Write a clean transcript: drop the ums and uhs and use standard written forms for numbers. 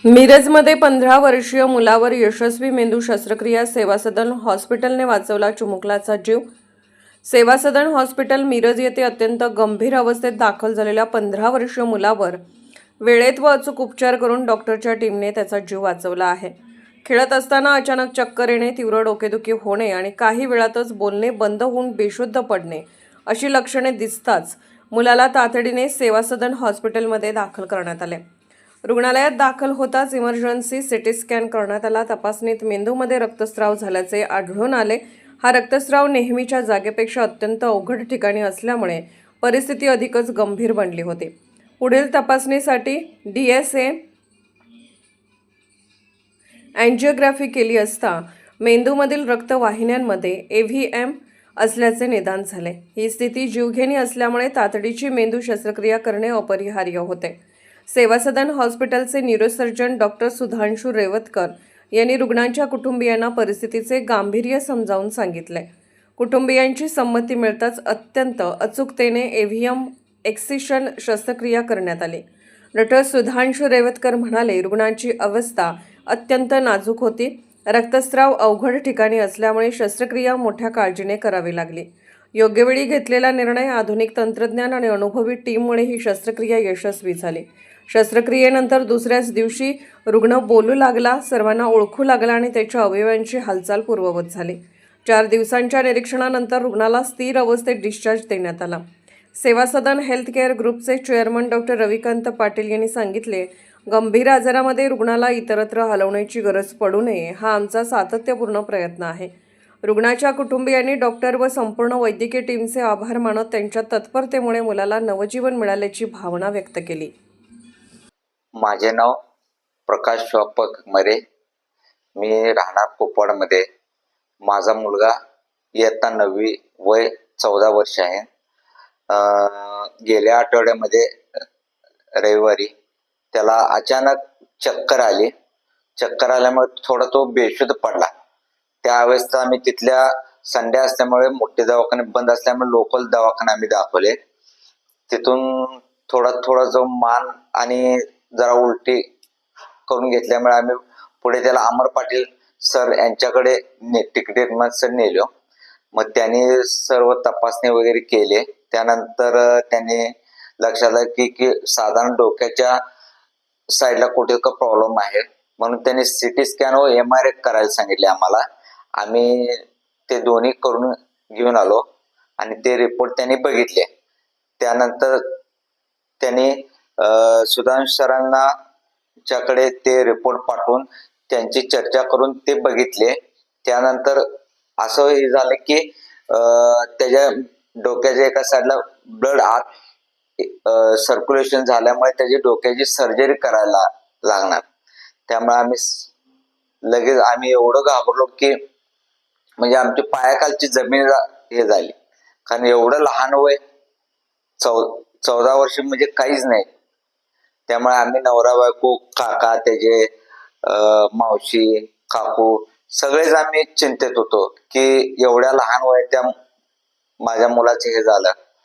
मिरजमध्ये 15 वर्षीय मुलावर यशस्वी मेंदू शस्त्रक्रिया, सेवा सदन हॉस्पिटलने वाचवला चिमुकलाचा जीव। सेवा सदन हॉस्पिटल मिरज येथे अत्यंत गंभीर अवस्थेत दाखल झालेल्या 15 वर्षीय मुलावर वेळेत व अचूक उपचार करून डॉक्टरच्या टीमने त्याचा जीव वाचवला आहे। खेळत असताना अचानक चक्कर येणे, तीव्र डोकेदुखी होणे आणि काही वेळातच बोलणे बंद होऊन बेशुद्ध पडणे अशी लक्षणे दिसताच मुलाला तातडीने सेवा सदन हॉस्पिटलमध्ये दाखल करण्यात आले। रुग्णालयात दाखल होताच इमर्जन्सी सिटी स्कॅन करण्यात आला। तपासणीत मेंदूमध्ये रक्तस्राव झाल्याचे आढळून आले। हा रक्तस्राव नेहमीच्या जागेपेक्षा अत्यंत अवघड ठिकाणी असल्यामुळे परिस्थिती अधिकच गंभीर बनली होती। पुढील तपासणीसाठी DSA अँजिओग्राफी केली असता मेंदूमधील रक्तवाहिन्यांमध्ये AVM असल्याचे निदान झाले। ही स्थिती जीवघेणी असल्यामुळे तातडीची मेंदू शस्त्रक्रिया करणे अपरिहार्य होते। सेवा सदन हॉस्पिटलचे न्यूरोसर्जन डॉक्टर सुधांशू रेवतकर यांनी रुग्णांच्या कुटुंबियांना परिस्थितीचे गांभीर्य समजावून सांगितले। कुटुंबियांची संमती मिळताच अत्यंत अचूकतेने AVM एक्सिशन शस्त्रक्रिया करण्यात आली। डॉक्टर सुधांशू रेवतकर म्हणाले, रुग्णाची अवस्था अत्यंत नाजूक होती। रक्तस्राव अवघड ठिकाणी असल्यामुळे शस्त्रक्रिया मोठ्या काळजीने करावी लागली। योग्य वेळी घेतलेला निर्णय, आधुनिक तंत्रज्ञान आणि अनुभवी टीममुळे ही शस्त्रक्रिया यशस्वी झाली। शस्त्रक्रियेनंतर दुसऱ्याच दिवशी रुग्ण बोलू लागला, सर्वांना ओळखू लागला आणि त्याच्या अवयवांची हालचाल पूर्ववत झाली। 4 दिवसांच्या निरीक्षणानंतर रुग्णाला स्थिर अवस्थेत डिस्चार्ज देण्यात आला। सेवा सदन हेल्थकेअर ग्रुपचे चेअरमन डॉक्टर रविकांत पाटील यांनी सांगितले, गंभीर आजारामध्ये रुग्णाला इतरत्र हलवण्याची गरज पडू नये हा आमचा सातत्यपूर्ण प्रयत्न आहे। रुग्णाच्या कुटुंबियांनी डॉक्टर व संपूर्ण वैद्यकीय टीमचे आभार मानत त्यांच्या तत्परतेमुळे मुलाला नवजीवन मिळाल्याची भावना व्यक्त केली। माझे नाव प्रकाश शॉपक मरे, मी राहणार कुपवाडमध्ये। माझा मुलगा इयत्ता 9वी, वय 14 वर्ष आहे। गेल्या आठवड्यामध्ये रविवारी त्याला अचानक चक्कर आली। चक्कर आल्यामुळे थोडा तो बेशुद्ध पडला। त्यावेळेस आम्ही तिथल्या संडे असल्यामुळे मोठे दवाखाने बंद असल्यामुळे लोकल दवाखाना आम्ही दाखवले। तिथून थोडा जो मान आणि जरा उलटी करून घेतल्यामुळे आम्ही पुढे त्याला अमर पाटील सर यांच्याकडे ट्रीटमेंट सर नेलो। मग त्यांनी सर्व तपासणी वगैरे केले। त्यानंतर त्यांनी लक्षात आलं की साधारण डोक्याच्या साईडला कुठे का प्रॉब्लेम आहे, म्हणून त्यांनी CT स्कॅन व MRI करायला सांगितले आम्हाला। आम्ही ते दोन्ही करून घेऊन आलो आणि ते रिपोर्ट त्यांनी बघितले। त्यानंतर त्यांनी सुधांश सरांना च्याकडे ते रिपोर्ट पाठवून त्यांची चर्चा करून ते बघितले। त्यानंतर असं हे झालं की त्याच्या डोक्याच्या एका साईडला ब्लड आत सर्क्युलेशन झाल्यामुळे त्याची डोक्याची सर्जरी करायला लागणार। त्यामुळे लगेच आम्ही एवढं घाबरलो की म्हणजे आमची पायाखालची जमीन हे झाली, कारण एवढं लहान वय 14 वर्ष म्हणजे काहीच नाही। त्यामुळे आम्ही नवरा बायको, काका, त्याचे मावशी, काकू सगळेच आम्ही चिंतेत होतो की एवढ्या लहान वयात त्या माझ्या मुलाचे हे झालं।